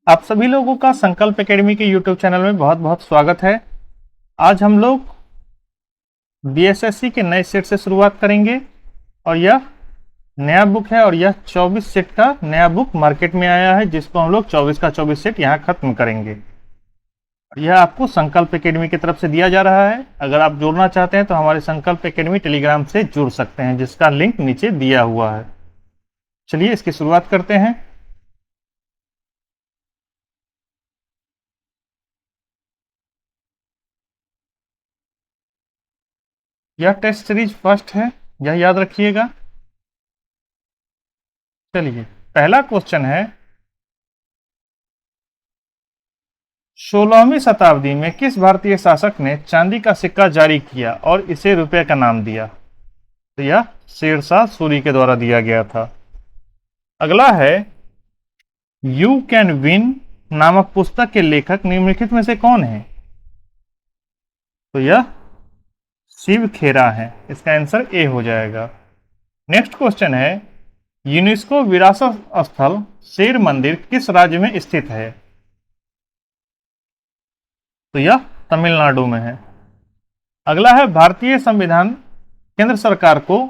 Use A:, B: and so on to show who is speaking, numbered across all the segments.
A: आप सभी लोगों का संकल्प एकेडमी के यूट्यूब चैनल में बहुत बहुत स्वागत है। आज हम लोग बीएसएससी के नए सेट से शुरुआत करेंगे और यह नया बुक है और यह 24 सेट का नया बुक मार्केट में आया है, जिसको हम लोग 24 का 24 सेट यहाँ खत्म करेंगे। यह आपको संकल्प एकेडमी की तरफ से दिया जा रहा है। अगर आप जुड़ना चाहते हैं तो हमारे संकल्प एकेडमी टेलीग्राम से जुड़ सकते हैं, जिसका लिंक नीचे दिया हुआ है। चलिए इसकी शुरुआत करते हैं। यह टेस्ट सीरीज फर्स्ट है, यह याद रखिएगा। चलिए पहला क्वेश्चन है, 16वीं शताब्दी में किस भारतीय शासक ने चांदी का सिक्का जारी किया और इसे रुपए का नाम दिया? तो यह शेरशाह सूरी के द्वारा दिया गया था। अगला है, यू कैन विन नामक पुस्तक के लेखक निम्नलिखित में से कौन है? तो यह शिव खेरा है। इसका आंसर ए हो जाएगा। नेक्स्ट क्वेश्चन है, यूनेस्को विरासत स्थल शेर मंदिर किस राज्य में स्थित है? तो यह तमिलनाडु में है। अगला है, भारतीय संविधान केंद्र सरकार को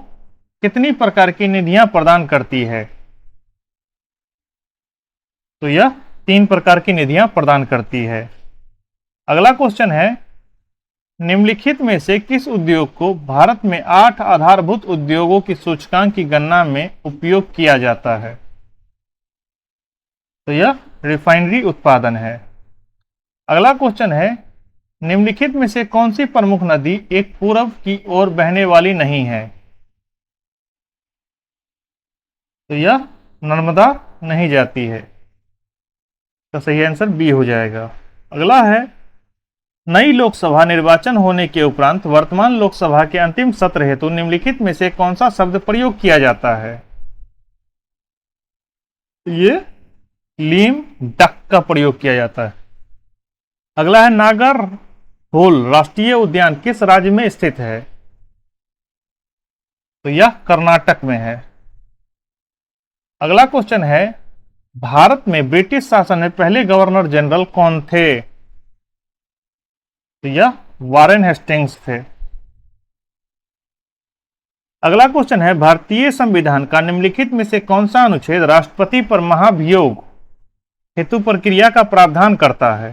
A: कितनी प्रकार की निधियां प्रदान करती है? तो यह 3 प्रकार की निधियां प्रदान करती है। अगला क्वेश्चन है, निम्नलिखित में से किस उद्योग को भारत में 8 आधारभूत उद्योगों की सूचकांक की गणना में उपयोग किया जाता है? तो यह रिफाइनरी उत्पादन है। अगला क्वेश्चन है, निम्नलिखित में से कौन सी प्रमुख नदी एक पूरब की ओर बहने वाली नहीं है? तो यह नर्मदा नहीं जाती है। तो सही आंसर बी हो जाएगा। अगला है, नई लोकसभा निर्वाचन होने के उपरांत वर्तमान लोकसभा के अंतिम सत्र हेतु निम्नलिखित में से कौन सा शब्द प्रयोग किया जाता है? ये लीम डक का प्रयोग किया जाता है। अगला है, नागर होल राष्ट्रीय उद्यान किस राज्य में स्थित है? तो यह कर्नाटक में है। अगला क्वेश्चन है, भारत में ब्रिटिश शासन में पहले गवर्नर जनरल कौन थे? तो यह वारेन हेस्टिंग्स थे। अगला क्वेश्चन है, भारतीय संविधान का निम्नलिखित में से कौन सा अनुच्छेद राष्ट्रपति पर महाभियोग हेतु प्रक्रिया का प्रावधान करता है?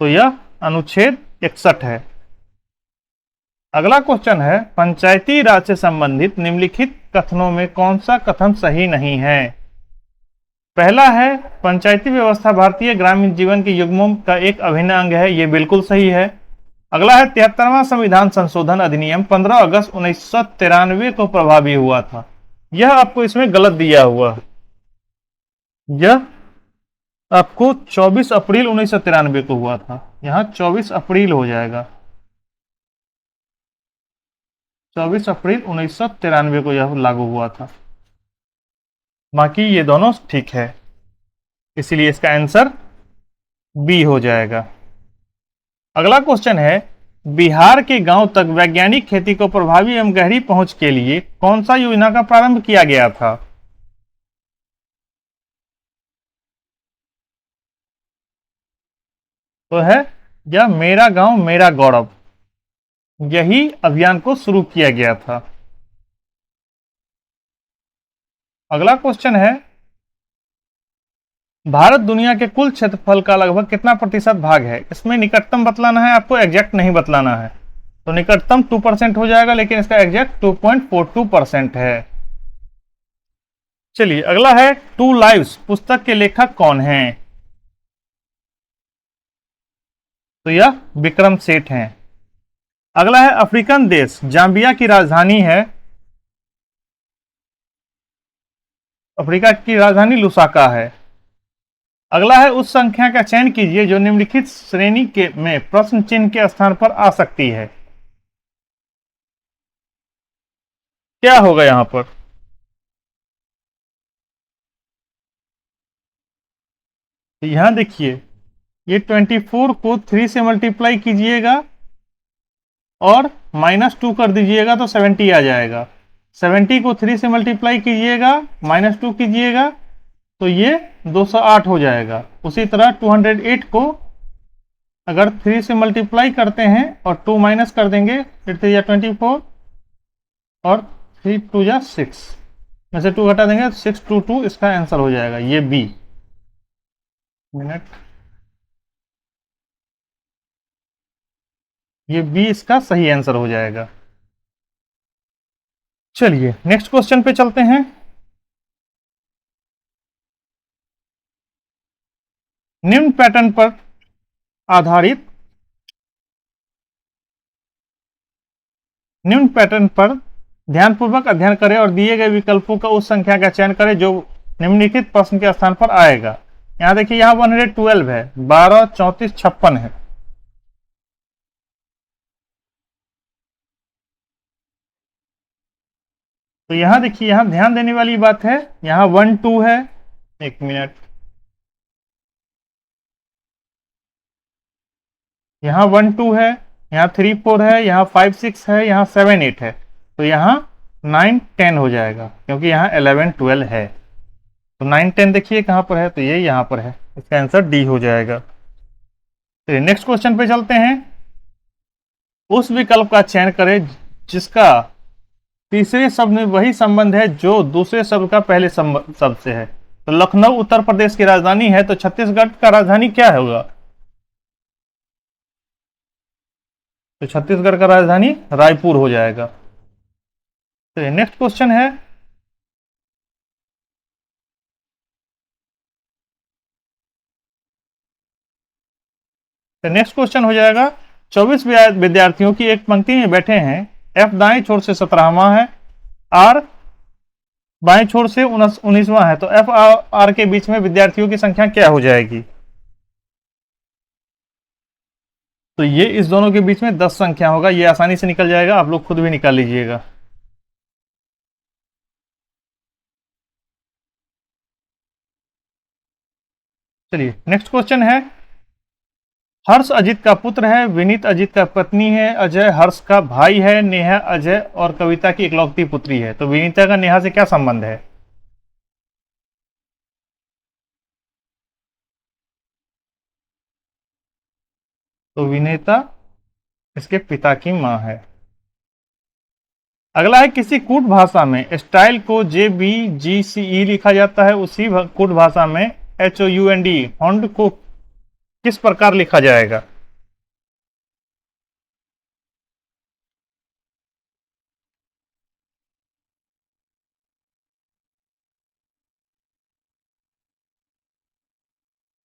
A: तो यह अनुच्छेद 61 है। अगला क्वेश्चन है, पंचायती राज से संबंधित निम्नलिखित कथनों में कौन सा कथन सही नहीं है? पहला है, पंचायती व्यवस्था भारतीय ग्रामीण जीवन के युग्मों का एक अभिन्न अंग है। यह बिल्कुल सही है। अगला है, 73वां संविधान संशोधन अधिनियम 15 अगस्त 1993 को प्रभावी हुआ था। यह आपको इसमें गलत दिया हुआ है। यह आपको 24 अप्रैल 1993 को हुआ था। यहां 24 अप्रैल हो जाएगा। 24 अप्रैल 1993 को यह लागू हुआ था। बाकी ये दोनों ठीक है, इसीलिए इसका आंसर बी हो जाएगा। अगला क्वेश्चन है, बिहार के गांव तक वैज्ञानिक खेती को प्रभावी एवं गहरी पहुंच के लिए कौन सा योजना का प्रारंभ किया गया था? तो है, यह मेरा गांव मेरा गौरव, यही अभियान को शुरू किया गया था। अगला क्वेश्चन है, भारत दुनिया के कुल क्षेत्रफल का लगभग कितना प्रतिशत भाग है? इसमें निकटतम बतलाना है आपको, एग्जैक्ट नहीं बतलाना है। तो निकटतम 2% हो जाएगा, लेकिन इसका एग्जैक्ट 2.42% है। चलिए अगला है, टू लाइव्स पुस्तक के लेखक कौन हैं? तो यह विक्रम सेठ हैं। अगला है, अफ्रीकन देश जाम्बिया की राजधानी है? अफ्रीका की राजधानी लुसाका है। अगला है, उस संख्या का चयन कीजिए जो निम्नलिखित श्रेणी के में प्रश्न चिन्ह के स्थान पर आ सकती है। क्या होगा यहां पर? यहां देखिए, ये 24 को 3 से मल्टीप्लाई कीजिएगा और -2 कर दीजिएगा तो 70 आ जाएगा। 70 को 3 से मल्टीप्लाई कीजिएगा, -2 कीजिएगा तो ये 208 हो जाएगा। उसी तरह 208 को अगर 3 से मल्टीप्लाई करते हैं और 2 माइनस कर देंगे, फिर 3 या 24 और 3 2 या 6 में से 2 घटा देंगे, 622 इसका आंसर हो जाएगा। ये बी। मिनट, ये बी इसका सही आंसर हो जाएगा। चलिए नेक्स्ट क्वेश्चन पे चलते हैं। निम्न पैटर्न पर आधारित निम्न पैटर्न पर ध्यानपूर्वक अध्ययन करें और दिए गए विकल्पों का उस संख्या का चयन करें जो निम्नलिखित प्रश्न के स्थान पर आएगा। यहां देखिए, यहां 112 है, 12 34 56 है। तो यहां देखिए, यहां ध्यान देने वाली बात है, यहां 1 2 है। एक मिनट, यहाँ 1 2 है, यहाँ 3 4 है, यहाँ 5 6 है, यहाँ 7 8 है। तो यहाँ 9 10 हो जाएगा, क्योंकि यहाँ 11 12 है। तो 9 10 देखिए कहाँ पर है, तो ये यहाँ पर है। इसका आंसर डी हो जाएगा। तो नेक्स्ट क्वेश्चन पे चलते हैं। उस विकल्प का चयन करें जिसका तीसरे शब्द में वही संबंध है जो दूसरे शब्द का पहले शब्द से है। तो लखनऊ उत्तर प्रदेश की राजधानी है, तो छत्तीसगढ़ का राजधानी क्या होगा? तो छत्तीसगढ़ का राजधानी रायपुर हो जाएगा। तो नेक्स्ट क्वेश्चन है, तो नेक्स्ट क्वेश्चन हो जाएगा, 24 विद्यार्थियों की एक पंक्ति में बैठे हैं। एफ दाएं छोर से 17वां है, आर बाएं छोर से 19वां है। तो एफ आर के बीच में विद्यार्थियों की संख्या क्या हो जाएगी? तो ये इस दोनों के बीच में 10 संख्या होगा। ये आसानी से निकल जाएगा, आप लोग खुद भी निकाल लीजिएगा। चलिए नेक्स्ट क्वेश्चन है, हर्ष अजित का पुत्र है, विनीत अजित का पत्नी है, अजय हर्ष का भाई है, नेहा अजय और कविता की इकलौती पुत्री है। तो विनीता का नेहा से क्या संबंध है? तो विनेता इसके पिता की मां है। अगला है, किसी कूट भाषा में स्टाइल को JBGCE लिखा जाता है, उसी कूट भाषा में HOUND हॉन्ड को किस प्रकार लिखा जाएगा?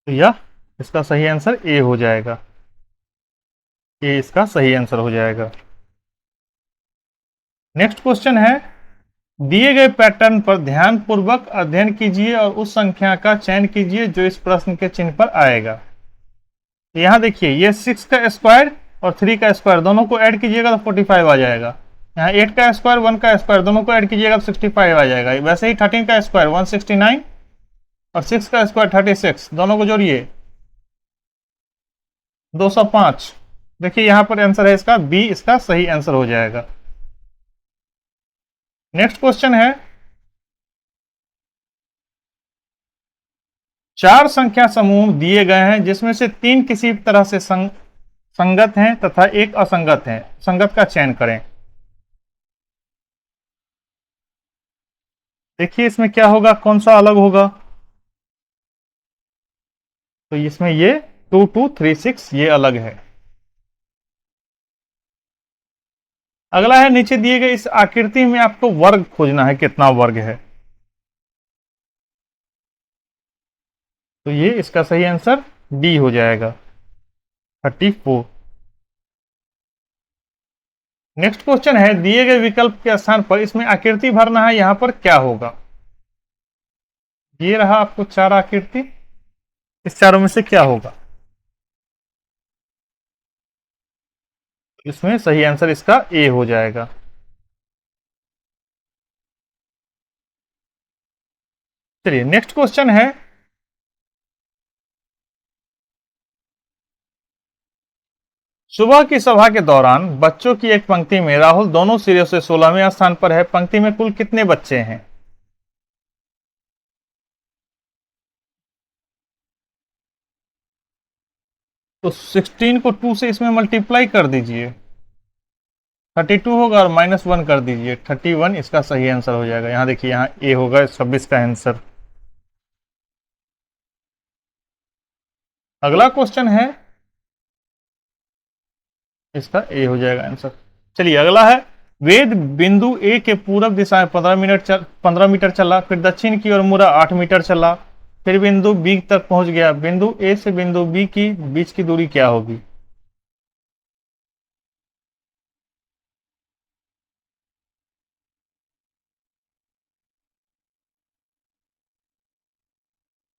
A: तो यह इसका सही आंसर ए हो जाएगा। ए इसका सही आंसर हो जाएगा। नेक्स्ट क्वेश्चन है, दिए गए पैटर्न पर ध्यानपूर्वक अध्ययन कीजिए और उस संख्या का चयन कीजिए जो इस प्रश्न के चिन्ह पर आएगा। यहां देखिए, ये 6 का स्क्वायर और 3 का स्क्वायर दोनों को ऐड कीजिएगा तो 45 आ जाएगा। यहाँ 8 का स्क्वायर 1 का स्क्वायर दोनों को ऐड कीजिएगा तो 65 आ जाएगा। वैसे ही 13 का स्क्वायर 169 और 6 का स्क्वायर 36, दोनों को जोड़िए 205। देखिए यहां पर आंसर है इसका बी, इसका सही आंसर हो जाएगा। नेक्स्ट क्वेश्चन है, 4 संख्या समूह दिए गए हैं जिसमें से 3 किसी तरह से संगत हैं तथा एक असंगत है। संगत का चयन करें। देखिए इसमें क्या होगा, कौन सा अलग होगा? तो इसमें ये 2 2 3 6 ये अलग है। अगला है, नीचे दिए गए इस आकृति में आपको वर्ग खोजना है, कितना वर्ग है। तो ये इसका सही आंसर डी हो जाएगा, 34। नेक्स्ट क्वेश्चन है, दिए गए विकल्प के स्थान पर इसमें आकृति भरना है, यहां पर क्या होगा? ये रहा आपको 4 आकृति, इस चारों में से क्या होगा? इसमें सही आंसर इसका ए हो जाएगा। चलिए नेक्स्ट क्वेश्चन है, सुबह की सभा के दौरान बच्चों की एक पंक्ति में राहुल दोनों सिरे से 16वें स्थान पर है। पंक्ति में कुल कितने बच्चे हैं? तो 16 को 2 से इसमें मल्टीप्लाई कर दीजिए, 32 होगा और -1 कर दीजिए, 31 इसका सही आंसर हो जाएगा। यहाँ देखिए, यहाँ ए होगा 26 का आंसर। अगला क्वेश्चन है, इसका ए हो जाएगा आंसर। चलिए अगला है, वेद बिंदु ए के पूरब दिशा में 15 मीटर चला, फिर दक्षिण की ओर मुड़ा 8 मीटर चला, फिर बिंदु बी तक पहुंच गया। बिंदु ए से बिंदु बी की बीच की दूरी क्या होगी?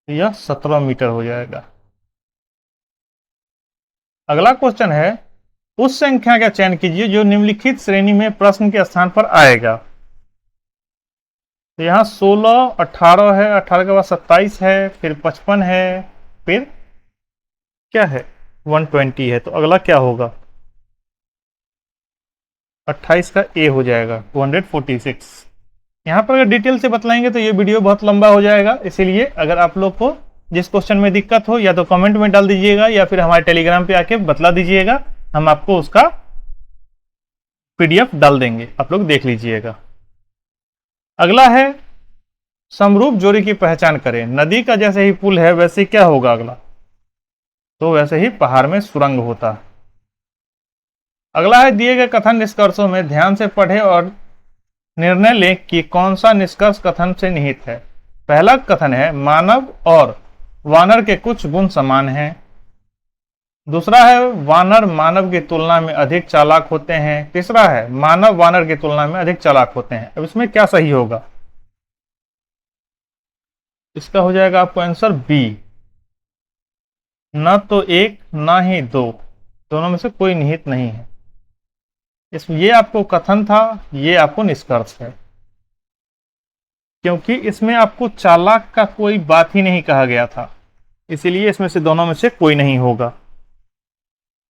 A: यह 17 मीटर हो जाएगा। अगला क्वेश्चन है, उस संख्या का चयन कीजिए जो निम्नलिखित श्रेणी में प्रश्न के स्थान पर आएगा। तो यहाँ 16, 18 है, 18 के बाद 27 है, फिर 55 है, फिर क्या है 120 है। तो अगला क्या होगा? 28 का ए हो जाएगा 246। यहाँ पर अगर डिटेल से बतलाएंगे तो ये वीडियो बहुत लंबा हो जाएगा, इसीलिए अगर आप लोग को जिस क्वेश्चन में दिक्कत हो या तो कमेंट में डाल दीजिएगा या फिर हमारे टेलीग्राम पे आके बतला दीजिएगा, हम आपको उसका पीडीएफ डाल देंगे, आप लोग देख लीजिएगा। अगला है, समरूप जोड़ी की पहचान करें। नदी का जैसे ही पुल है वैसे क्या होगा अगला? तो वैसे ही पहाड़ में सुरंग होता है। अगला है, दिए गए कथन निष्कर्षों में ध्यान से पढ़े और निर्णय लें कि कौन सा निष्कर्ष कथन से निहित है। पहला कथन है, मानव और वानर के कुछ गुण समान हैं। दूसरा है, वानर मानव की तुलना में अधिक चालाक होते हैं। तीसरा है, मानव वानर की तुलना में अधिक चालाक होते हैं। अब इसमें क्या सही होगा? इसका हो जाएगा आपको आंसर बी, न तो एक ना ही दो, दोनों में से कोई निहित नहीं है। ये आपको कथन था, ये आपको निष्कर्ष है, क्योंकि इसमें आपको चालाक का कोई बात ही नहीं कहा गया था, इसीलिए इसमें से दोनों में से कोई नहीं होगा।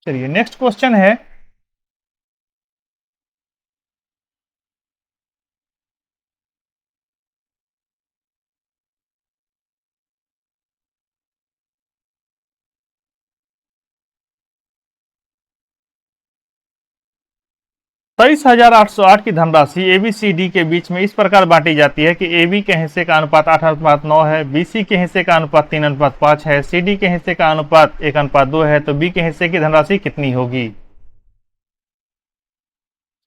A: चलिए नेक्स्ट क्वेश्चन है, 23,808 की धनराशि एबीसीडी के बीच में इस प्रकार बांटी जाती है कि ए बी के हिस्से का अनुपात 8:9 है, बी सी के हिस्से का अनुपात 3:5 है, सी डी के हिस्से का अनुपात 1:2 है। तो बी के हिस्से की धनराशि कितनी होगी?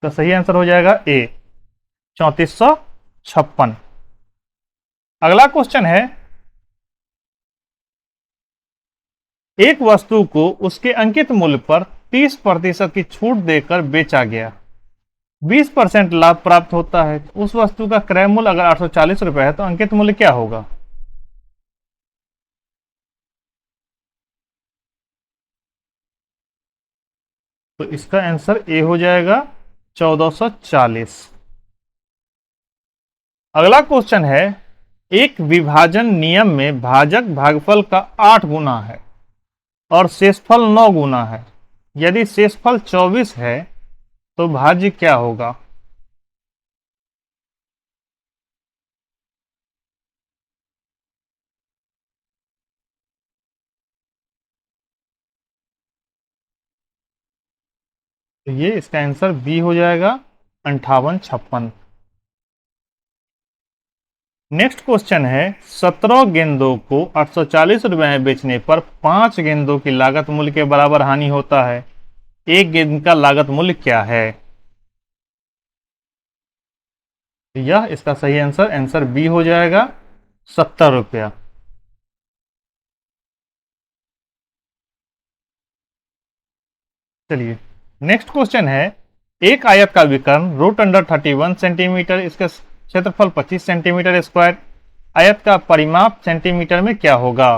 A: तो सही आंसर हो जाएगा ए, 3456। अगला क्वेश्चन है, एक वस्तु को उसके अंकित मूल्य पर 30% की छूट देकर बेचा गया, 20% लाभ प्राप्त होता है। उस वस्तु का क्रय मूल्य अगर 840 रुपए है तो अंकित मूल्य क्या होगा? तो इसका आंसर ए हो जाएगा 1440। अगला क्वेश्चन है, एक विभाजन नियम में भाजक भागफल का 8 गुना है और शेषफल 9 गुना है। यदि शेषफल 24 है तो भाज्य क्या होगा? तो ये इसका आंसर बी हो जाएगा 5856। नेक्स्ट क्वेश्चन है, 17 गेंदों को 840 रुपए में बेचने पर 5 गेंदों की लागत मूल्य के बराबर हानि होता है। एक गेंद का लागत मूल्य क्या है? तो यह इसका सही आंसर आंसर बी हो जाएगा 70 रुपया। चलिए नेक्स्ट क्वेश्चन है, एक आयत का विकर्ण रूट अंडर 31 सेंटीमीटर, इसका क्षेत्रफल 25 सेंटीमीटर स्क्वायर, आयत का परिमाप सेंटीमीटर में क्या होगा?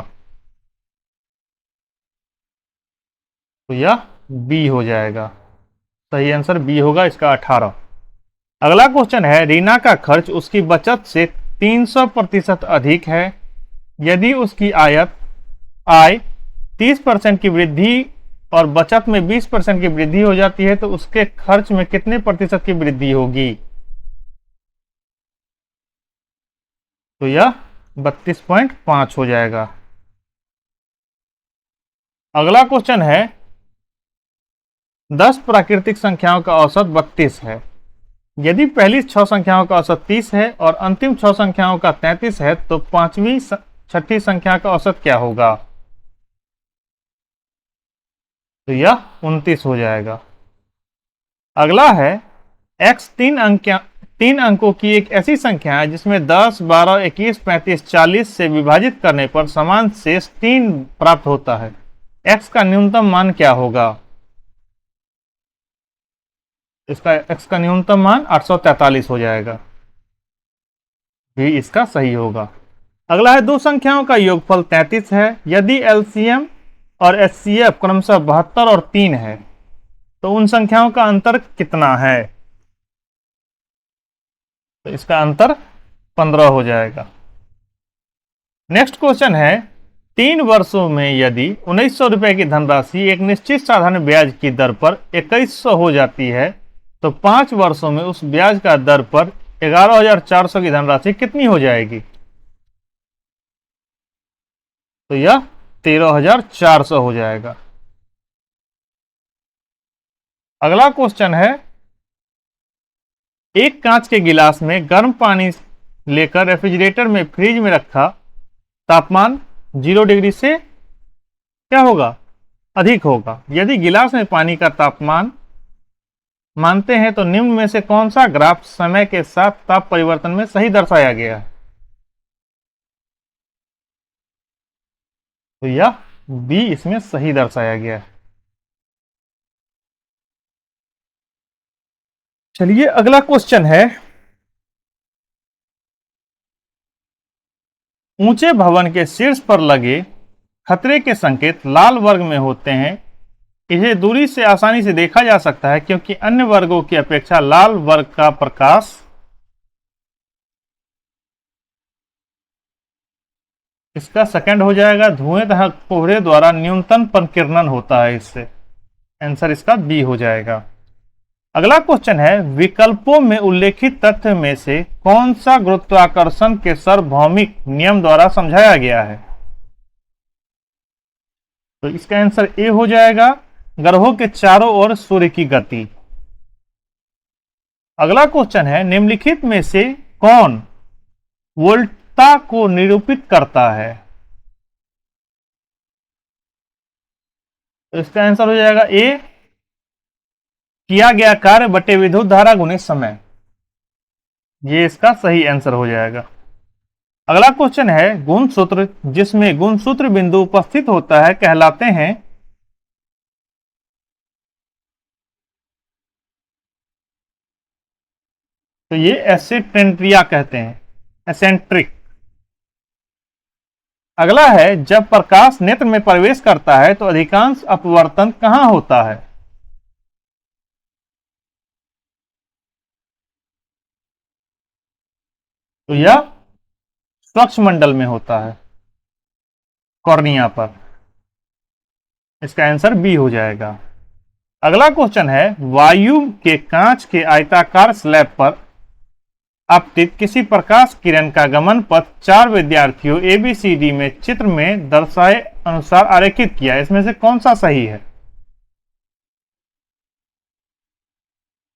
A: तो यह बी हो जाएगा, सही आंसर बी होगा, इसका 18। अगला क्वेश्चन है, रीना का खर्च उसकी बचत से 300% अधिक है। यदि उसकी आय 30% की वृद्धि और बचत में 20% की वृद्धि हो जाती है तो उसके खर्च में कितने प्रतिशत की वृद्धि होगी? तो यह 32.5 हो जाएगा। अगला क्वेश्चन है 10 प्राकृतिक संख्याओं का औसत 32 है। यदि पहली 6 संख्याओं का औसत 30 है और अंतिम 6 संख्याओं का 33 है तो पांचवी छठी संख्या का औसत क्या होगा? तो यह 29 हो जाएगा। अगला है x 3 अंकों की एक ऐसी संख्या है जिसमें 10, 12, 21, 35, 40 से विभाजित करने पर समान शेष 3 प्राप्त होता है। x का न्यूनतम मान क्या होगा? इसका x का न्यूनतम मान 843 हो जाएगा। भी इसका सही होगा। अगला है दो संख्याओं का योगफल 33 है। यदि एलसीएम और एचसीएफ क्रमशः 72 और 3 है तो उन संख्याओं का अंतर कितना है? तो इसका अंतर 15 हो जाएगा। नेक्स्ट क्वेश्चन है 3 वर्षों में यदि 1900 रुपए की धनराशि एक निश्चित साधारण ब्याज की दर पर 2100 हो जाती है तो 5 वर्षों में उस ब्याज का दर पर 11400 की धनराशि कितनी हो जाएगी? तो यह 13400 हो जाएगा। अगला क्वेश्चन है एक कांच के गिलास में गर्म पानी लेकर रेफ्रिजरेटर में फ्रिज में रखा, तापमान 0 डिग्री से क्या होगा? अधिक होगा। यदि गिलास में पानी का तापमान मानते हैं तो निम्न में से कौन सा ग्राफ समय के साथ ताप परिवर्तन में सही दर्शाया गया है? तो यह बी इसमें सही दर्शाया गया है। चलिए अगला क्वेश्चन है ऊंचे भवन के शीर्ष पर लगे खतरे के संकेत लाल वर्ग में होते हैं। इसे दूरी से आसानी से देखा जा सकता है क्योंकि अन्य वर्गों की अपेक्षा लाल वर्ग का प्रकाश इसका सेकंड हो जाएगा। धुएं तथा कोहरे द्वारा न्यूनतम परिकिरण होता है इससे। आंसर इसका बी हो जाएगा। अगला क्वेश्चन है विकल्पों में उल्लेखित तथ्य में से कौन सा गुरुत्वाकर्षण के सार्वभौमिक नियम द्वारा समझाया गया है? तो इसका आंसर ए हो जाएगा, ग्रहों के चारों ओर सूर्य की गति। अगला क्वेश्चन है निम्नलिखित में से कौन वोल्टता को निरूपित करता है? तो इसका आंसर हो जाएगा ए, किया गया कार्य बटे विद्युत धारा गुणित समय। ये इसका सही आंसर हो जाएगा। अगला क्वेश्चन है गुणसूत्र जिसमें गुणसूत्र बिंदु उपस्थित होता है कहलाते हैं? तो ये एसेंट्रिया कहते हैं, एसेंट्रिक। अगला है जब प्रकाश नेत्र में प्रवेश करता है तो अधिकांश अपवर्तन कहां होता है? तो यह स्वच्छ मंडल में होता है, कॉर्निया पर। इसका आंसर बी हो जाएगा। अगला क्वेश्चन है वायु के कांच के आयताकार स्लैब पर आपतित किसी प्रकाश किरण का गमन पथ 4 विद्यार्थियों ABCD में चित्र में दर्शाए अनुसार आरेखित किया। इसमें से कौन सा सही है?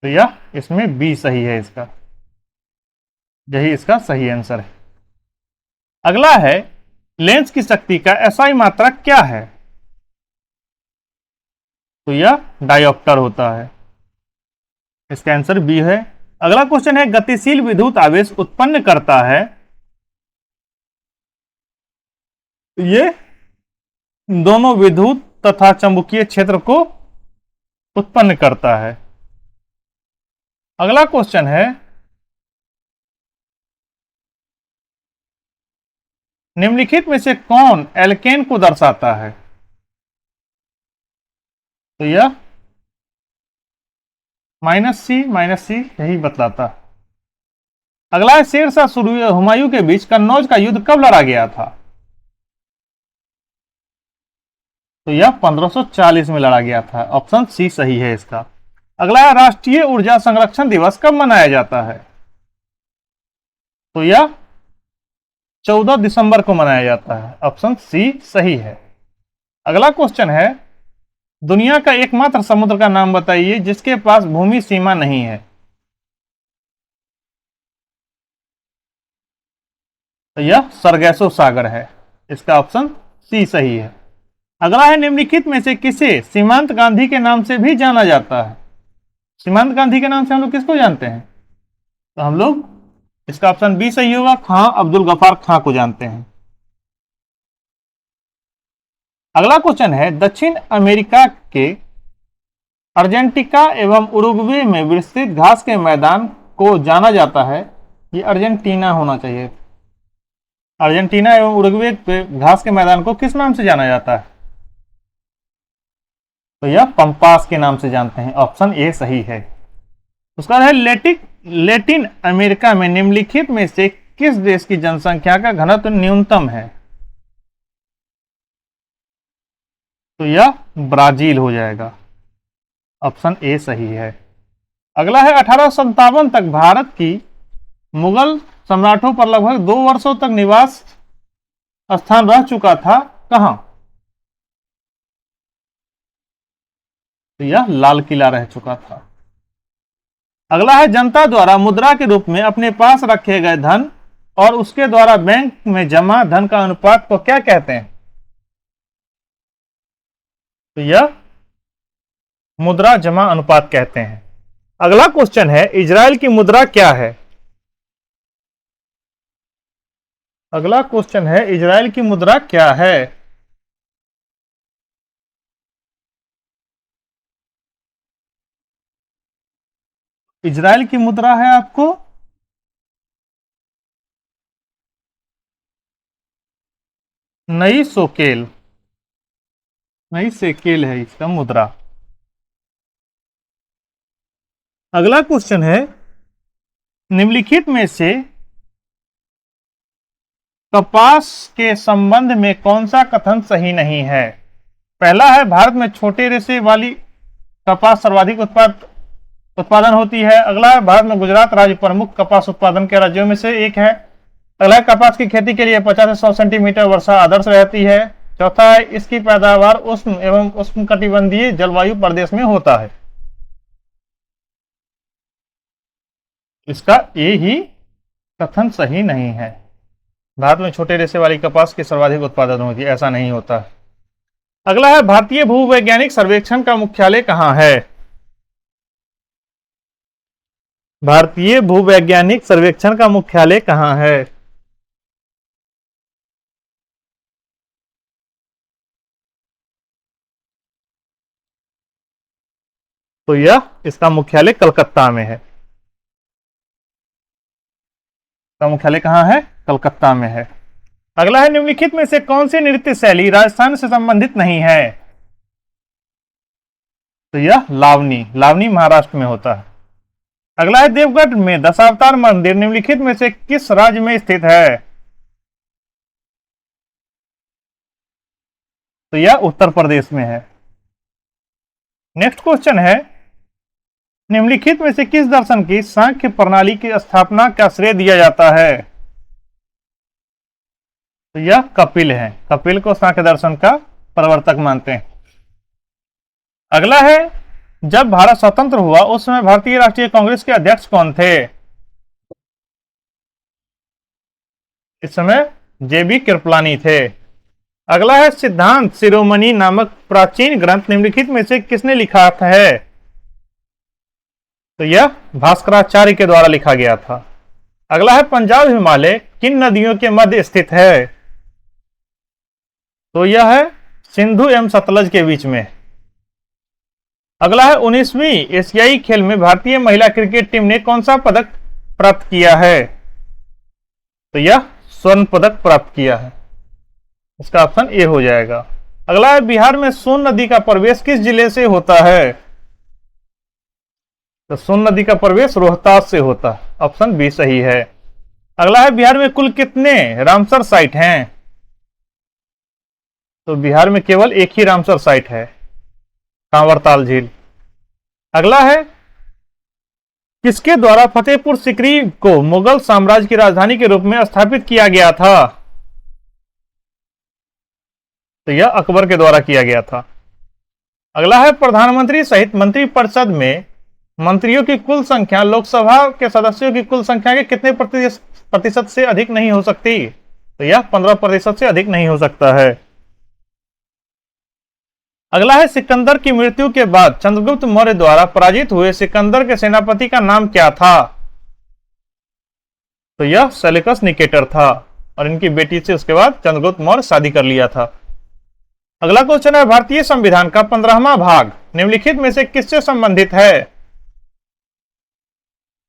A: तो यह इसमें बी सही है, इसका यही इसका सही आंसर है। अगला है लेंस की शक्ति का SI मात्रक क्या है? तो यह डायोप्टर होता है। इसका आंसर बी है। अगला क्वेश्चन है गतिशील विद्युत आवेश उत्पन्न करता है। ये दोनों विद्युत तथा चुंबकीय क्षेत्र को उत्पन्न करता है। अगला क्वेश्चन है निम्नलिखित में से कौन एल्केन को दर्शाता है? तो यह -C यही बतलाता। अगला है शेरशाह हुमायूं के बीच कन्नौज का युद्ध कब लड़ा गया था? तो यह 1540 में लड़ा गया था। ऑप्शन सी सही है इसका। अगला है राष्ट्रीय ऊर्जा संरक्षण दिवस कब मनाया जाता है? तो यह 14 दिसंबर को मनाया जाता है। ऑप्शन सी सही है। अगला क्वेश्चन है, दुनिया का एकमात्र समुद्र का नाम बताइए जिसके पास भूमि सीमा नहीं है। तो यह सरगैसो सागर है। इसका ऑप्शन सी सही है। अगला है, निम्नलिखित में से किसे सीमांत गांधी के नाम से भी जाना जाता है। सीमांत गांधी के नाम से हम लोग किसको जानते हैं? तो हम लोग, इसका ऑप्शन बी सही होगा, खां अब्दुल गफार खां को जानते हैं। अगला क्वेश्चन है, दक्षिण अमेरिका के अर्जेंटीना एवं उरुग्वे में विस्तृत घास के मैदान को जाना जाता है, ये अर्जेंटीना होना चाहिए। अर्जेंटीना एवं उरुग्वे पे घास के मैदान को किस नाम से जाना जाता है? तो यह पंपास के नाम से जानते हैं। ऑप्शन ए सही है। उसका है, लेटिन अमेरिका में निम्नलिखित में से किस देश की जनसंख्या का घनत्व न्यूनतम है? तो यह ब्राजील हो जाएगा। ऑप्शन ए सही है। अगला है, 1857 तक भारत की मुगल सम्राटों पर लगभग 2 वर्षों तक निवास स्थान रह चुका था, कहां? तो यह लाल किला रह चुका था। अगला है, जनता द्वारा मुद्रा के रूप में अपने पास रखे गए धन और उसके द्वारा बैंक में जमा धन का अनुपात को क्या कहते हैं? तो यह मुद्रा जमा अनुपात कहते हैं। अगला क्वेश्चन है, इजराइल की मुद्रा क्या है? अगला क्वेश्चन है, इजराइल की मुद्रा क्या है? इजराइल की मुद्रा है आपको नई सोकेल, नई सेकेल है इसका मुद्रा। अगला क्वेश्चन है, निम्नलिखित में से कपास के संबंध में कौन सा कथन सही नहीं है? पहला है, भारत में छोटे रेशे वाली कपास सर्वाधिक उत्पादन होती है। अगला है, भारत में गुजरात राज्य प्रमुख कपास उत्पादन के राज्यों में से एक है। अगला है, कपास की खेती के लिए 50 से 100 सेंटीमीटर वर्षा आदर्श रहती है। चौथा है, इसकी पैदावार उष्ण एवं उष्णकटिबंधीय जलवायु प्रदेश में होता है। इसका ये ही कथन सही नहीं है। भारत में छोटे रेशे वाली कपास की सर्वाधिक उत्पादन होती है, ऐसा नहीं होता। अगला है, भारतीय भूवैज्ञानिक सर्वेक्षण का मुख्यालय कहां है? भारतीय भूवैज्ञानिक सर्वेक्षण का मुख्यालय कहां है? तो यह इसका मुख्यालय कलकत्ता में है। इसका मुख्यालय कहां है? कलकत्ता में है। अगला है, निम्नलिखित में से कौन सी नृत्य शैली राजस्थान से संबंधित नहीं है? तो यह लावनी, लावनी महाराष्ट्र में होता है। अगला है, देवगढ़ में दशावतार मंदिर निम्नलिखित में से किस राज्य में स्थित है? तो यह उत्तर प्रदेश में है। नेक्स्ट क्वेश्चन है, निम्नलिखित में से किस दर्शन की सांख्य प्रणाली की स्थापना का श्रेय दिया जाता है? तो यह कपिल है। कपिल को सांख्य दर्शन का प्रवर्तक मानते हैं। अगला है, जब भारत स्वतंत्र हुआ उस समय भारतीय राष्ट्रीय कांग्रेस के अध्यक्ष कौन थे? इस समय जेबी कृपलानी थे। अगला है, सिद्धांत शिरोमणि नामक प्राचीन ग्रंथ निम्नलिखित में से किसने लिखा है? तो यह भास्कराचार्य के द्वारा लिखा गया था। अगला है, पंजाब हिमालय किन नदियों के मध्य स्थित है? तो यह है सिंधु एवं सतलज के बीच में। अगला है, 19वीं एशियाई खेल में भारतीय महिला क्रिकेट टीम ने कौन सा पदक प्राप्त किया है? तो यह स्वर्ण पदक प्राप्त किया है। इसका ऑप्शन ए हो जाएगा। अगला है, बिहार में सोन नदी का प्रवेश किस जिले से होता है? तो सोन नदी का प्रवेश रोहतास से होता है। ऑप्शन बी सही है। अगला है, बिहार में कुल कितने रामसर साइट हैं? तो बिहार में केवल एक ही रामसर साइट है, कांवरताल झील। अगला है, किसके द्वारा फतेहपुर सीकरी को मुगल साम्राज्य की राजधानी के रूप में स्थापित किया गया था? तो यह अकबर के द्वारा किया गया था। अगला है प्रधानमंत्री सहित मंत्रिपरिषद में मंत्रियों की कुल संख्या लोकसभा के सदस्यों की कुल संख्या के कितने प्रतिशत से अधिक नहीं हो सकती? तो यह 15% से अधिक नहीं हो सकता है। अगला है सिकंदर की मृत्यु के बाद चंद्रगुप्त मौर्य द्वारा पराजित हुए सिकंदर के सेनापति का नाम क्या था? तो यह सेल्यूकस निकेटर था और इनकी बेटी से उसके बाद चंद्रगुप्त मौर्य शादी कर लिया था। अगला क्वेश्चन है भारतीय संविधान का 15वां भाग निम्नलिखित में से किससे संबंधित है?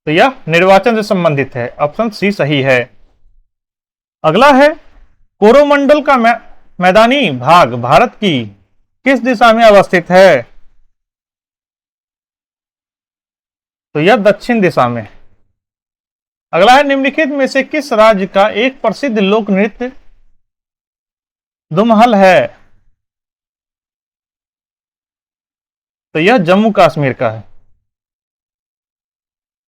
A: तो यह निर्वाचन से संबंधित है, ऑप्शन सी सही है। अगला है कोरोमंडल का मैदानी भाग भारत की किस दिशा में अवस्थित है? तो यह दक्षिण दिशा में। अगला है निम्नलिखित में से किस राज्य का एक प्रसिद्ध लोक नृत्य दुमहल है? तो यह जम्मू कश्मीर का है।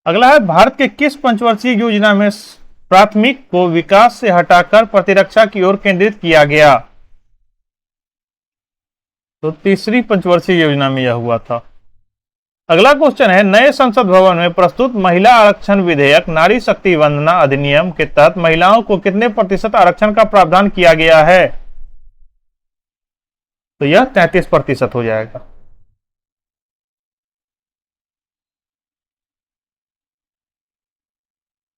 A: अगला है भारत के किस पंचवर्षीय योजना में प्राथमिक को विकास से हटाकर प्रतिरक्षा की ओर केंद्रित किया गया? तो तीसरी पंचवर्षीय योजना में यह हुआ था। अगला क्वेश्चन है नए संसद भवन में प्रस्तुत महिला आरक्षण विधेयक नारी शक्ति वंदना अधिनियम के तहत महिलाओं को कितने प्रतिशत आरक्षण का प्रावधान किया गया है? तो यह 33% हो जाएगा।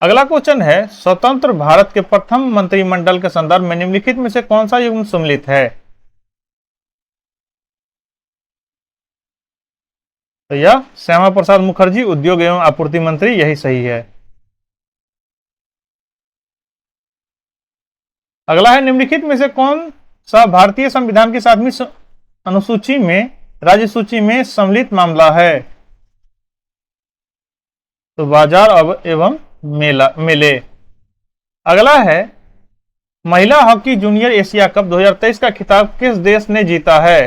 A: अगला क्वेश्चन है स्वतंत्र भारत के प्रथम मंत्रिमंडल के संदर्भ में निम्नलिखित में से कौन सा युग्म सम्मिलित है? तो यह श्यामा प्रसाद मुखर्जी उद्योग एवं आपूर्ति मंत्री, यही सही है। अगला है निम्नलिखित में से कौन सा भारतीय संविधान की 7वीं अनुसूची में राज्य सूची में सम्मिलित मामला है? तो बाजार एवं मेले। अगला है महिला हॉकी जूनियर एशिया कप 2023 का खिताब किस देश ने जीता है?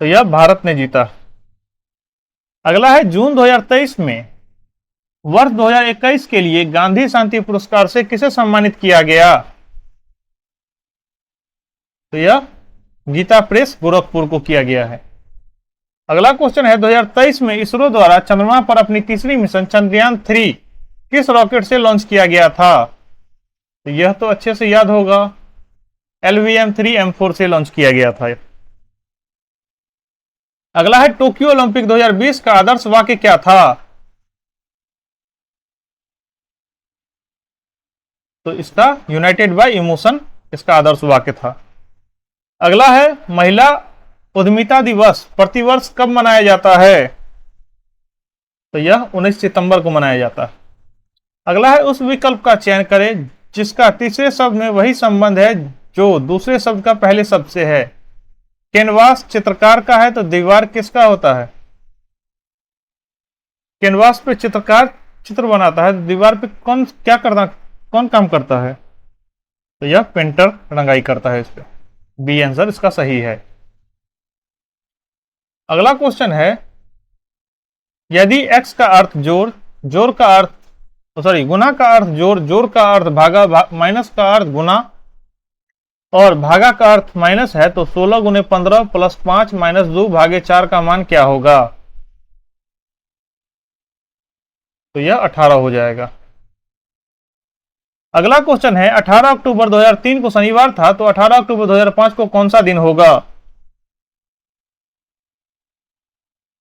A: तो यह भारत ने जीता। अगला है जून 2023 में वर्ष 2021 के लिए गांधी शांति पुरस्कार से किसे सम्मानित किया गया? तो यह गीता प्रेस गोरखपुर को किया गया है। अगला क्वेश्चन है 2023 में इसरो द्वारा चंद्रमा पर अपनी तीसरी मिशन चंद्रयान 3 किस रॉकेट से लॉन्च किया गया था? तो यह तो अच्छे से याद होगा, LVM-3M4 से लॉन्च किया गया था। अगला है टोक्यो ओलंपिक 2020 का आदर्श वाक्य क्या था? तो इसका यूनाइटेड बाय इमोशन इसका आदर्श वाक्य था। अगला है महिला उद्यमिता दिवस प्रतिवर्ष कब मनाया जाता है? तो यह 19 सितंबर को मनाया जाता है। अगला है उस विकल्प का चयन करें जिसका तीसरे शब्द में वही संबंध है जो दूसरे शब्द का पहले शब्द से है। कैनवास चित्रकार का है तो दीवार किसका होता है? कैनवास पे चित्रकार चित्र बनाता है, दीवार पे कौन काम करता है? तो यह पेंटर रंगाई करता है। इस पे बी आंसर इसका सही है। अगला क्वेश्चन है यदि x का अर्थ जोड़ का अर्थ गुना का अर्थ जोड़ का अर्थ भागा माइनस का अर्थ गुना और भागा का अर्थ माइनस है तो 16 गुने 15 प्लस 5 माइनस 2 भागे 4 का मान क्या होगा? तो यह 18 हो जाएगा। अगला क्वेश्चन है 18 अक्टूबर 2003 को शनिवार था तो 18 अक्टूबर 2005 को कौन सा दिन होगा?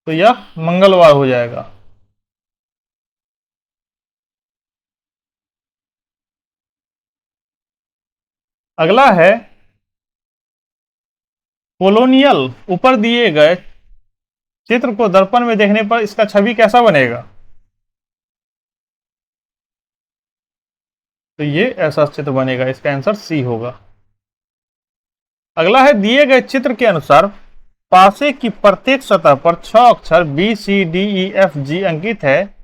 A: तो यह मंगलवार हो जाएगा। अगला है पोलोनियल ऊपर दिए गए चित्र को दर्पण में देखने पर इसका छवि कैसा बनेगा? तो ये ऐसा चित्र बनेगा, इसका आंसर सी होगा। अगला है दिए गए चित्र के अनुसार पासे की प्रत्येक सतह पर 6 अक्षर BCDEFG अंकित है,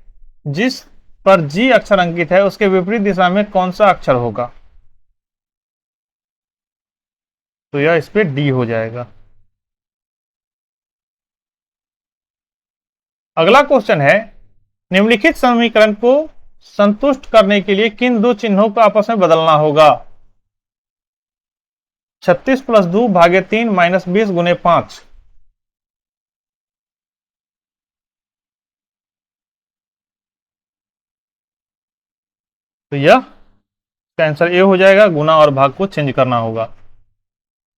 A: जिस पर G अक्षर अंकित है उसके विपरीत दिशा में कौन सा अक्षर होगा? तो यह इस पे डी हो जाएगा। अगला क्वेश्चन है निम्नलिखित समीकरण को संतुष्ट करने के लिए किन दो चिन्हों को आपस में बदलना होगा? 36 प्लस 2 भागे 3 माइनस 20 गुने 5। तो यह आंसर ए हो जाएगा, गुना और भाग को चेंज करना होगा।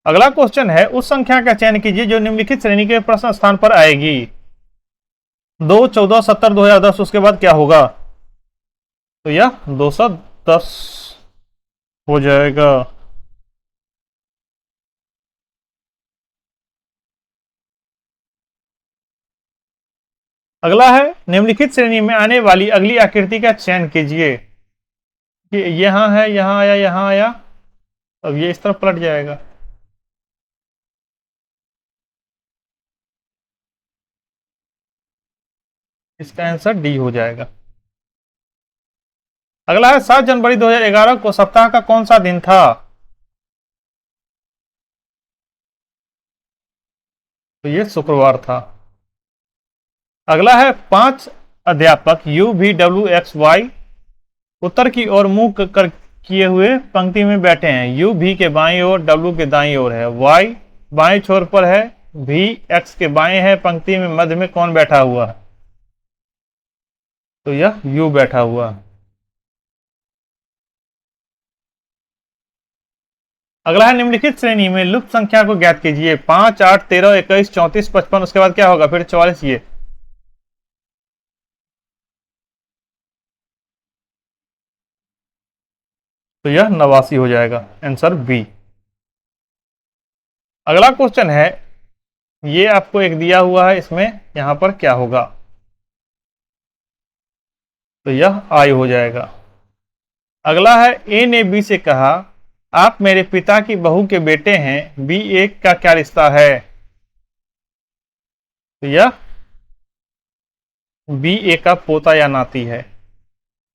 A: अगला क्वेश्चन है, उस संख्या का चयन कीजिए जो निम्नलिखित श्रेणी के प्रश्न स्थान पर आएगी। 2, 14, 70, 2010, उसके बाद क्या होगा? तो यह 210 हो जाएगा। अगला है, निम्नलिखित श्रेणी में आने वाली अगली आकृति का चयन कीजिए। कि यहां है, यहां आया, यहां आया, अब ये इस तरफ पलट जाएगा। इसका आंसर डी हो जाएगा। अगला है, 7 जनवरी 2011 को सप्ताह का कौन सा दिन था? तो ये शुक्रवार था। अगला है, 5 अध्यापक U V W X Y उत्तर की ओर मुंह कर किए हुए पंक्ति में बैठे हैं। यू भी के बाईं ओर, डब्ल्यू के दाईं ओर है, वाई बाएं छोर पर है, भी एक्स के बाएं है। पंक्ति में मध्य में कौन बैठा हुआ है? तो यह यू बैठा हुआ है। अगला है, निम्नलिखित श्रेणी में लुप्त संख्या को ज्ञात कीजिए। 5, 8, 13, 21, 34, 55, उसके बाद क्या होगा? फिर 44। ये तो यह 89 हो जाएगा, आंसर बी। अगला क्वेश्चन है, ये आपको एक दिया हुआ है, इसमें यहां पर क्या होगा? तो यह आई हो जाएगा। अगला है, ए ने बी से कहा, आप मेरे पिता की बहू के बेटे हैं, बी एक का क्या रिश्ता है? तो यह बी ए का पोता या नाती है।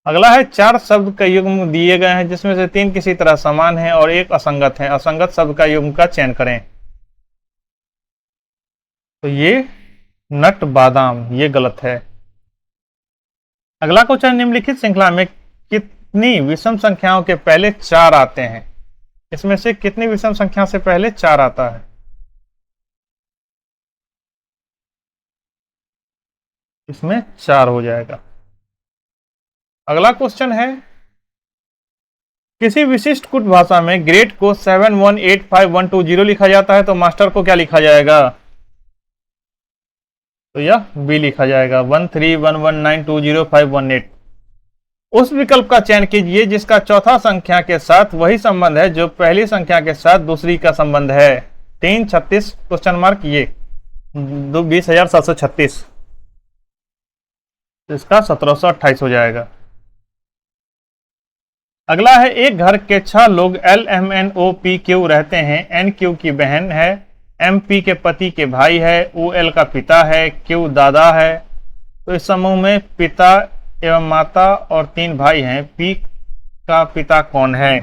A: अगला है, 4 शब्द का युग्म दिए गए हैं जिसमें से 3 किसी तरह समान है और एक असंगत है। असंगत शब्द का युग्म का चयन करें। तो ये नट बादाम, ये गलत है। अगला क्वेश्चन, निम्नलिखित श्रृंखला में कितनी विषम संख्याओं के पहले 4 आते हैं? इसमें से कितनी विषम संख्या से पहले 4 आता है? इसमें 4 हो जाएगा। अगला क्वेश्चन है, किसी विशिष्ट कुट भाषा में ग्रेड को 7185120 लिखा जाता है तो मास्टर को क्या लिखा जाएगा? तो यह बी लिखा जाएगा, 1311920518। उस विकल्प का चयन कीजिए जिसका चौथा संख्या के साथ वही संबंध है जो पहली संख्या के साथ दूसरी का संबंध है। 3, 36 क्वेश्चन मार्क, ये 20,736, इसका 1728 हो जाएगा। अगला है, एक घर के 6 लोग L M N O P Q रहते हैं। एन क्यू की बहन है, एम पी के पति के भाई है, ओ एल का पिता है, क्यू दादा है। तो इस समूह में पिता एवं माता और 3 भाई हैं। पी का पिता कौन है?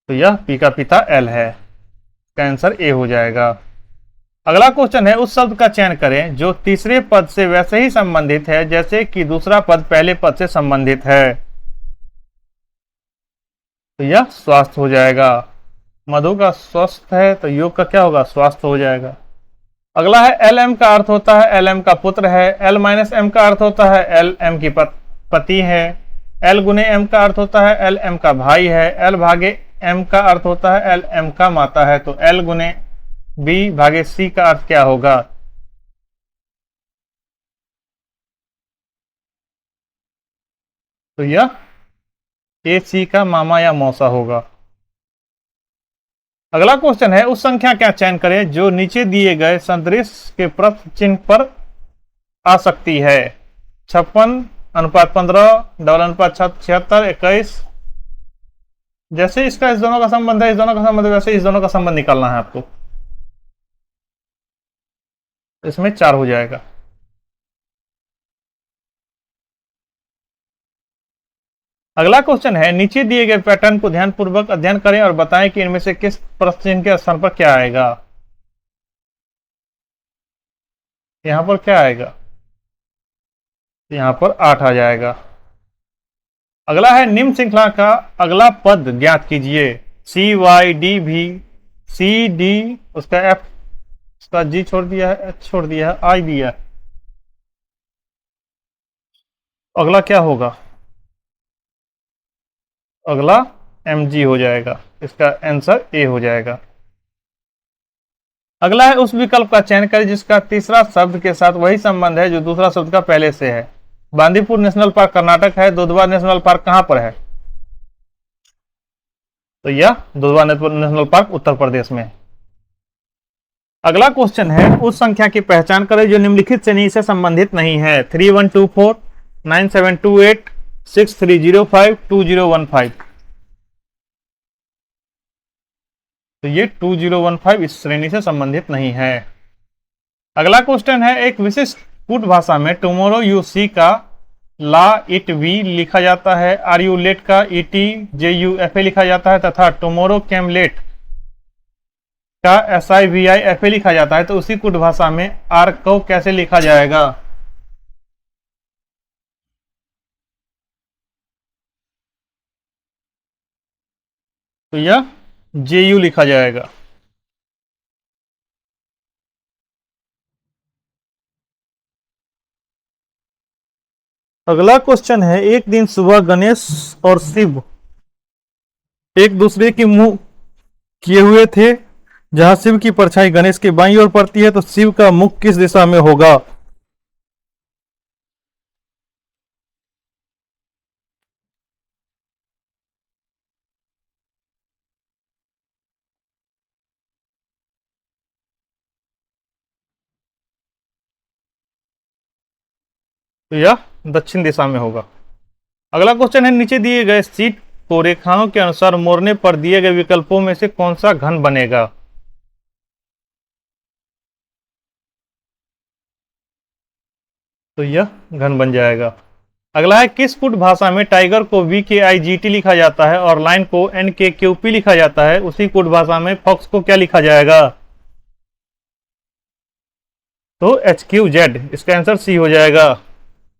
A: तो यह पी का पिता एल है। इसका आंसर ए हो जाएगा। अगला क्वेश्चन है, उस शब्द का चयन करें जो तीसरे पद से वैसे ही संबंधित है जैसे कि दूसरा पद पहले पद से संबंधित है। तो यह स्वास्थ्य हो जाएगा। मधु का स्वस्थ है तो योग का क्या होगा? स्वास्थ्य हो जाएगा। अगला है, एल एम का अर्थ होता है एल एम का पुत्र है। एल माइनस एम का अर्थ होता है एल एम की पति है। एल गुने एम का अर्थ होता है एल एम का भाई है। एल भागे एम का अर्थ होता है एल एम का माता है। तो एल गुने बी भागे सी का अर्थ क्या होगा? तो यह ए सी का मामा या मौसा होगा। अगला क्वेश्चन है, उस संख्या का चयन करें जो नीचे दिए गए सदृश के प्रश्न चिन्ह पर आ सकती है। 56:15, डबल अनुपात 76, 21। जैसे इसका इस दोनों का संबंध है, इस दोनों का संबंध है, वैसे इस दोनों का संबंध निकालना है आपको। इसमें 4 हो जाएगा। अगला क्वेश्चन है, नीचे दिए गए पैटर्न को ध्यानपूर्वक अध्ययन करें और बताएं कि इनमें से किस प्रश्न चिन्ह के स्थान पर क्या आएगा। यहां पर क्या आएगा? यहां पर 8 आ जाएगा। अगला है, निम्न श्रृंखला का अगला पद ज्ञात कीजिए। CYD भी, CD उसका F, उसका G छोड़ दिया है, H छोड़ दिया है, I दिया है। अगला क्या होगा? अगला Mg हो जाएगा। इसका आंसर ए हो जाएगा। अगला है उस विकल्प का चयन करें जिसका तीसरा शब्द के साथ वही संबंध है जो दूसरा शब्द का पहले से है। बांदीपुर नेशनल पार्क कर्नाटक है, दुधवा नेशनल पार्क कहां पर है? तो यह दुधवा नेशनल पार्क उत्तर प्रदेश में है। अगला क्वेश्चन है उस संख्या की पहचान करें जो निम्नलिखित श्रेणी से संबंधित नहीं है। 3124, 9728, 6305, 2015। तो ये 2015 इस श्रेणी से संबंधित नहीं है। अगला क्वेश्चन है एक विशिष्ट कूट भाषा में टुमारो यू सी का ला इट वी लिखा जाता है, आर यू लेट का ET J U F A लिखा जाता है तथा टुमारो कैम लेट का SIVI लिखा जाता है। तो उसी कूट भाषा में आर को कैसे लिखा जाएगा? तो यह JU लिखा जाएगा। अगला क्वेश्चन है एक दिन सुबह गणेश और शिव एक दूसरे के मुंह किए हुए थे। जहां शिव की परछाई गणेश के बाईं ओर पड़ती है तो शिव का मुख किस दिशा में होगा? तो यह दक्षिण दिशा में होगा। अगला क्वेश्चन है नीचे दिए गए शीट को रेखाओं के अनुसार मोड़ने पर दिए गए विकल्पों में से कौन सा घन बनेगा? तो यह घन बन जाएगा। अगला है किस कूट भाषा में टाइगर को VKIGT लिखा जाता है और लाइन को NKQP लिखा जाता है? उसी कूट भाषा में फॉक्स को क्या लिखा जाएगा? तो HQZ। इसका आंसर सी हो जाएगा।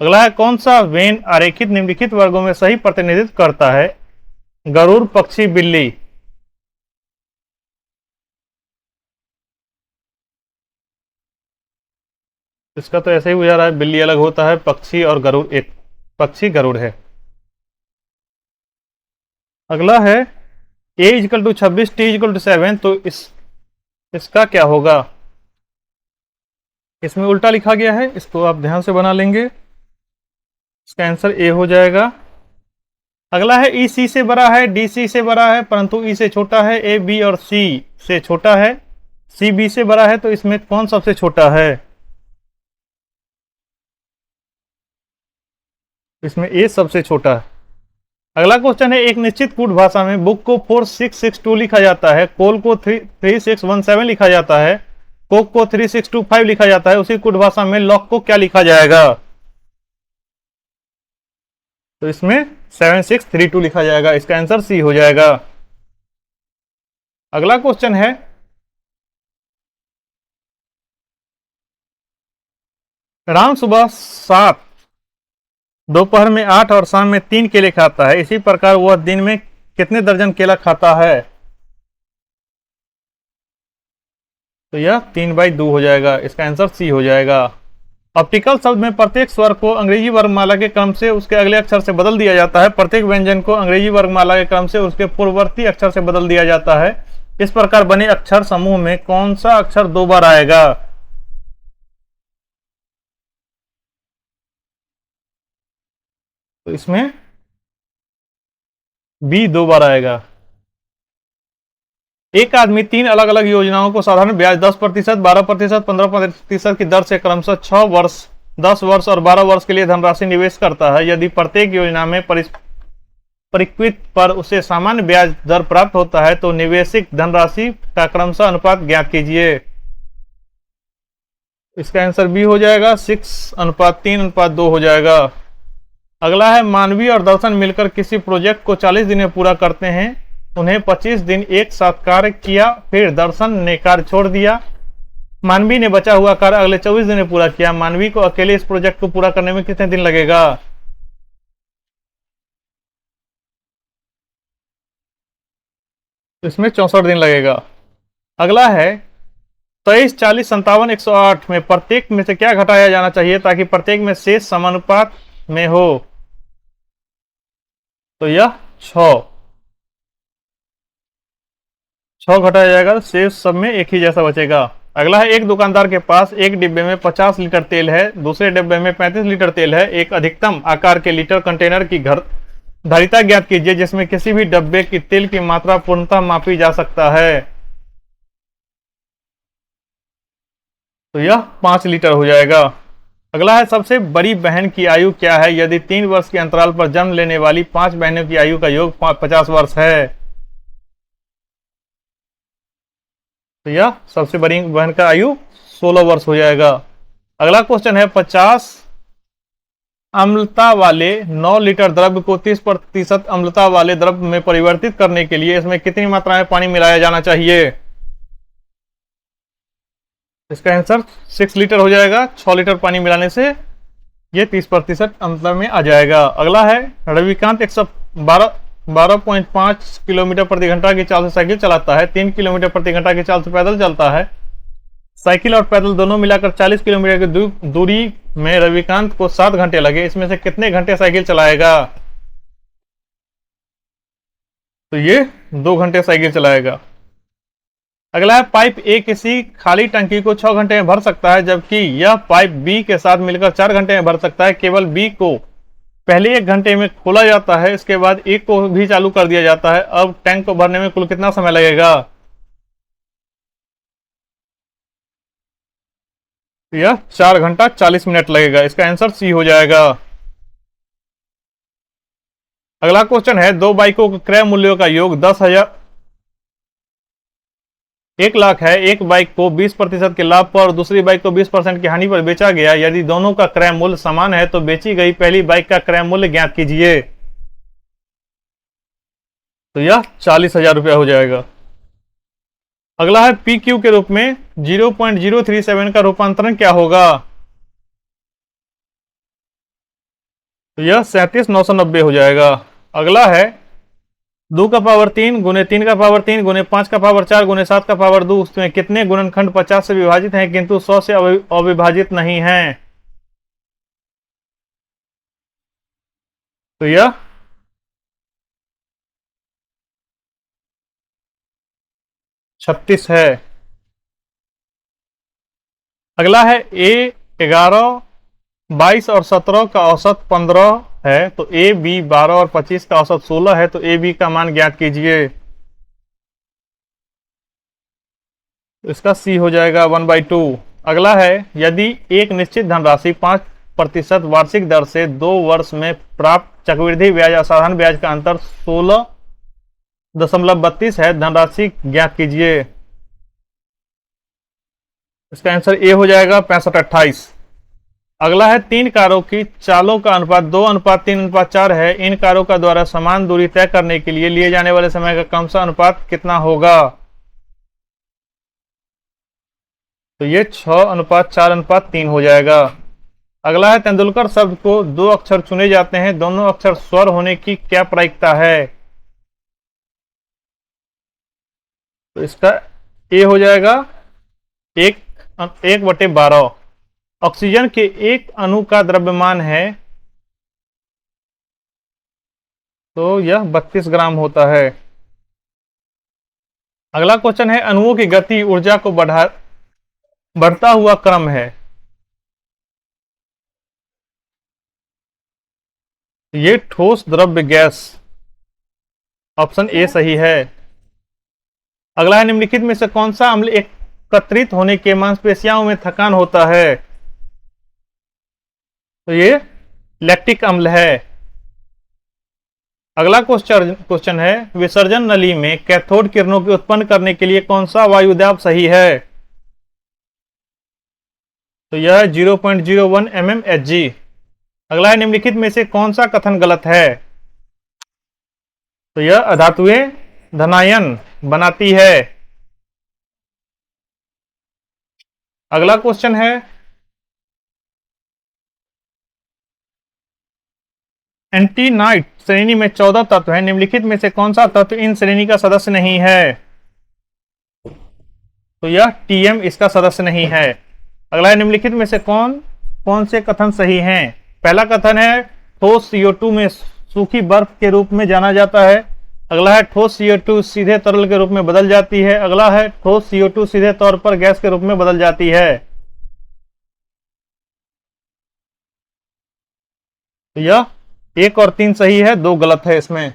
A: अगला है कौन सा वेन आरेखित निम्नलिखित वर्गों में सही प्रतिनिधित्व करता है? गरुड़, पक्षी, बिल्ली। इसका तो ऐसे ही बुझा रहा है, बिल्ली अलग होता है, पक्षी और गरुड़ एक, पक्षी गरुड़ है। अगला है A is equal to 26, T is equal to 7। तो इसका क्या होगा? इसमें उल्टा लिखा गया है, इसको आप ध्यान से बना लेंगे। इसका आंसर ए हो जाएगा। अगला है EC से बड़ा है, DC से बड़ा है परंतु E से छोटा है, AB और C से छोटा है, CB से बड़ा है। तो इसमें कौन सबसे छोटा है? इसमें ए सबसे छोटा है। अगला क्वेश्चन है एक निश्चित कूट भाषा में बुक को 4662 लिखा जाता है, कोल को 3617 लिखा जाता है, कोक को 3625 लिखा जाता है। उसी कूट भाषा में लॉक को क्या लिखा जाएगा? तो इसमें 7632 लिखा जाएगा। इसका आंसर सी हो जाएगा। अगला क्वेश्चन है राम सुबह 7, दोपहर में 8 और शाम में 3 केले खाता है, इसी प्रकार वह दिन में कितने दर्जन केला खाता है? तो यह 3/2 हो जाएगा। इसका आंसर सी हो जाएगा। ऑप्टिकल शब्द में प्रत्येक स्वर को अंग्रेजी वर्णमाला के क्रम से उसके अगले अक्षर से बदल दिया जाता है। प्रत्येक व्यंजन को अंग्रेजी वर्णमाला के क्रम से उसके पूर्ववर्ती अक्षर से बदल दिया जाता है। इस प्रकार बने अक्षर समूह में कौन सा अक्षर 2 बार आएगा? तो इसमें बी 2 बार आएगा। एक आदमी 3 अलग अलग योजनाओं को साधारण ब्याज 10%, 12%, 15% की दर से क्रमशः 6 वर्ष, 10 वर्ष और 12 वर्ष के लिए धनराशि निवेश करता है। यदि प्रत्येक योजना में परिक्वित पर उसे सामान्य ब्याज दर प्राप्त होता है तो निवेशित धनराशि का क्रमशः अनुपात ज्ञात कीजिए। इसका आंसर बी हो जाएगा, 6:3:2 हो जाएगा। अगला है मानवीय और दर्शन मिलकर किसी प्रोजेक्ट को 40 दिन में पूरा करते हैं। उन्हें 25 दिन एक साथ कार्य किया, फिर दर्शन ने कार्य छोड़ दिया। मानवी ने बचा हुआ कार्य अगले 24 दिन में पूरा किया। मानवी को अकेले इस प्रोजेक्ट को पूरा करने में कितने दिन लगेगा? इसमें 64 दिन लगेगा। अगला है 23, 40, 57, 108 में प्रत्येक में से क्या घटाया जाना चाहिए ताकि प्रत्येक में शेष समानुपात में हो। तो यह 6। 6 घटाया जाएगा तो शेष सब में एक ही जैसा बचेगा। अगला है एक दुकानदार के पास एक डिब्बे में 50 लीटर तेल है, दूसरे डिब्बे में 35 लीटर तेल है। एक अधिकतम आकार के लीटर कंटेनर की घर धारिता ज्ञात कीजिए जिसमें किसी भी डब्बे की तेल की मात्रा पूर्णतः मापी जा सकता है। तो यह 5 लीटर हो जाएगा। अगला है सबसे बड़ी बहन की आयु क्या है यदि 3 वर्ष के अंतराल पर जन्म लेने वाली 5 बहनों की आयु का योग 50 वर्ष है। तो यह सबसे बड़ी बहन का आयु 16 वर्ष हो जाएगा। अगला क्वेश्चन है 50 अम्लता वाले 9 लीटर द्रव्य को 30% अम्लता वाले द्रव्य में परिवर्तित करने के लिए इसमें कितनी मात्रा में पानी मिलाया जाना चाहिए। इसका आंसर 6 लीटर हो जाएगा। 6 लीटर पानी मिलाने से ये 30% अंतर में आ जाएगा। अगला है रविकांत 12.5 किलोमीटर प्रति घंटा की चाल से साइकिल चलाता है, 3 किलोमीटर प्रति घंटा की चाल से पैदल चलता है। साइकिल और पैदल दोनों मिलाकर 40 किलोमीटर की दूरी में रविकांत को 7 घंटे लगे, इसमें से कितने घंटे साइकिल चलाएगा। तो ये 2 घंटे साइकिल चलाएगा। अगला है पाइप ए किसी खाली टंकी को 6 घंटे में भर सकता है जबकि यह पाइप बी के साथ मिलकर 4 घंटे में भर सकता है। केवल बी को पहले 1 घंटे में खोला जाता है, इसके बाद ए को भी चालू कर दिया जाता है। अब टैंक को भरने में कुल कितना समय लगेगा। तो यह 4 घंटा 40 मिनट लगेगा। इसका आंसर सी हो जाएगा। अगला क्वेश्चन है दो बाइकों के क्रय मूल्यों का योग 10,000 1 लाख है। एक बाइक को 20% के लाभ पर और दूसरी बाइक को 20% की हानि पर बेचा गया। यदि दोनों का क्रय मूल्य समान है तो बेची गई पहली बाइक का क्रय मूल्य ज्ञात कीजिए। तो यह 40,000 रुपया हो जाएगा। अगला है पी क्यू के रूप में 0.037 का रूपांतरण क्या होगा। तो यह 37,990 हो जाएगा। अगला है 2 का पावर 3 गुने 3 का पावर 3 गुने 5 का पावर 4 गुने 7 का पावर 2 उसमें कितने गुणनखंड 50 से विभाजित हैं किंतु 100 से अविभाजित नहीं हैं। तो यह 36 है। अगला है ए 11, 22 और 17 का औसत 15 है तो ए बी 12 और 25 का औसत 16 है तो ए बी का मान ज्ञात कीजिए। इसका सी हो जाएगा 1/2। अगला है यदि एक निश्चित धनराशि 5% वार्षिक दर से 2 वर्ष में प्राप्त चक्रवृद्धि ब्याज और साधारण ब्याज का अंतर 16.32 है, धनराशि ज्ञात कीजिए। इसका आंसर ए हो जाएगा 65/28। अगला है 3 कारों की चालों का अनुपात 2:3:4 है। इन कारों का द्वारा समान दूरी तय करने के लिए लिए जाने वाले समय का कम सा अनुपात कितना होगा। तो ये 6:4:3 हो जाएगा। अगला है तेंदुलकर शब्द को 2 अक्षर चुने जाते हैं, दोनों अक्षर स्वर होने की क्या प्रायिकता है। तो इसका ए हो जाएगा 1/12। ऑक्सीजन के एक अणु का द्रव्यमान है तो यह 32 ग्राम होता है। अगला क्वेश्चन है अणुओं की गति ऊर्जा को बढ़ता हुआ क्रम है। ये ठोस द्रव्य गैस, ऑप्शन ए सही है। अगला है निम्नलिखित में से कौन सा अम्ल एकत्रित होने के मांसपेशियों में थकान होता है। तो ये लैक्टिक अम्ल है। अगला क्वेश्चन है विसर्जन नली में कैथोड किरणों की उत्पन्न करने के लिए कौन सा वायुदाब सही है। तो यह 0.01 mmHg। अगला है निम्नलिखित में से कौन सा कथन गलत है। तो यह अधातुएं धनायन बनाती है। अगला क्वेश्चन है एंटी नाइट श्रेणी में 14 तत्व हैं, निम्नलिखित में से कौन सा तत्व इन श्रेणी का सदस्य नहीं है? तो यह टीएम इसका सदस्य नहीं है। अगला है, निम्नलिखित में से कौन कौन से कथन सही हैं? पहला कथन है ठोस CO2 में सूखी बर्फ के रूप में जाना जाता है। अगला है ठोस CO2 सीधे तरल के रूप में बदल जाती है। अगला है ठोस CO2 सीधे तौर पर गैस के रूप में बदल जाती है। तो यह 1 और 3 सही है, 2 गलत है इसमें।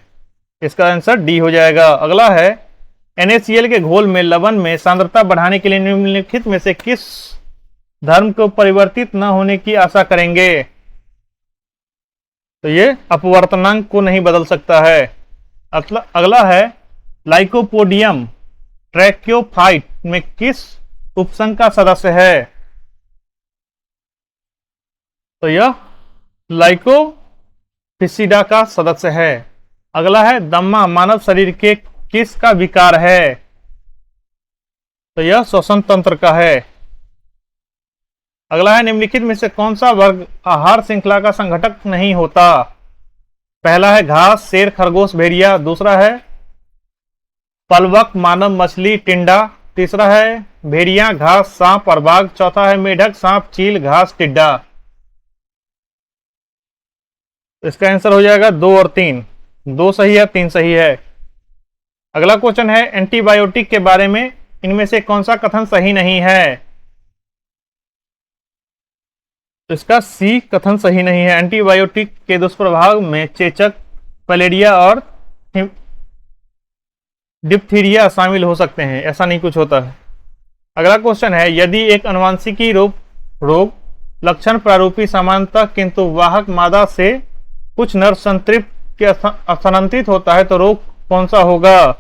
A: इसका आंसर डी हो जाएगा। अगला है NaCl के घोल में लवण में सांद्रता बढ़ाने के लिए निम्नलिखित में से किस धर्म को परिवर्तित न होने की आशा करेंगे? तो ये अपवर्तनांक को नहीं बदल सकता है। अगला है लाइकोपोडियम ट्रैक्योफाइट में किस उपसंघ का सदस्य है? तो यह लाइकोफिसिडा का सदस्य है। अगला है दम्मा मानव शरीर के किस का विकार है? तो यह श्वसन तंत्र का है। अगला है निम्नलिखित में से कौन सा वर्ग आहार श्रृंखला का संघटक नहीं होता? पहला है घास, शेर, खरगोश, भेड़िया। दूसरा है पलवक, मानव, मछली, टिंडा। तीसरा है भेड़िया, घास, सांप और बाघ। चौथा है मेढक, सांप, चील, घास, टिड्डा। इसका आंसर हो जाएगा 2 और 3। 2 सही है, 3 सही है। अगला क्वेश्चन है एंटीबायोटिक के बारे में इनमें से कौन सा कथन सही नहीं है? तो इसका सी कथन सही नहीं है। एंटीबायोटिक के दुष्प्रभाव में चेचक, पलेरिया और डिप्थीरिया शामिल हो सकते हैं। ऐसा नहीं कुछ होता है। अगला क्वेश्चन है यदि एक अनुवांशिकी रोग लक्षण प्रारूपी समानता किंतु वाहक मादा से कुछ नर संतृप्त के स्थानांतरित होता है तो रोग कौन सा होगा?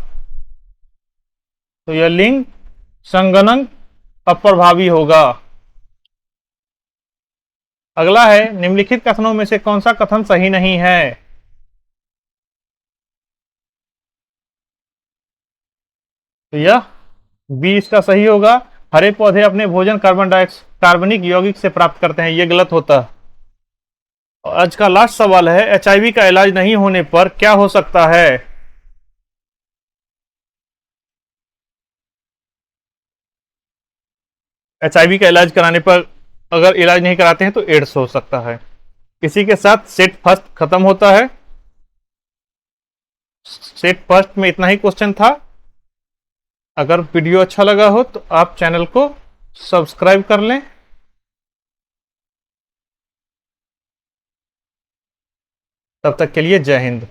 A: तो यह लिंग संगणन अप्रभावी होगा। अगला है निम्नलिखित कथनों में से कौन सा कथन सही नहीं है? तो यह बी इसका सही होगा। हरे पौधे अपने भोजन कार्बनिक यौगिक से प्राप्त करते हैं, यह गलत होता है। आज का लास्ट सवाल है HIV का इलाज नहीं होने पर क्या हो सकता है? HIV का इलाज कराने पर अगर इलाज नहीं कराते हैं तो एड्स हो सकता है। इसी के साथ सेट फर्स्ट खत्म होता है। सेट फर्स्ट में इतना ही क्वेश्चन था। अगर वीडियो अच्छा लगा हो तो आप चैनल को सब्सक्राइब कर लें। तब तक के लिए जय हिंद।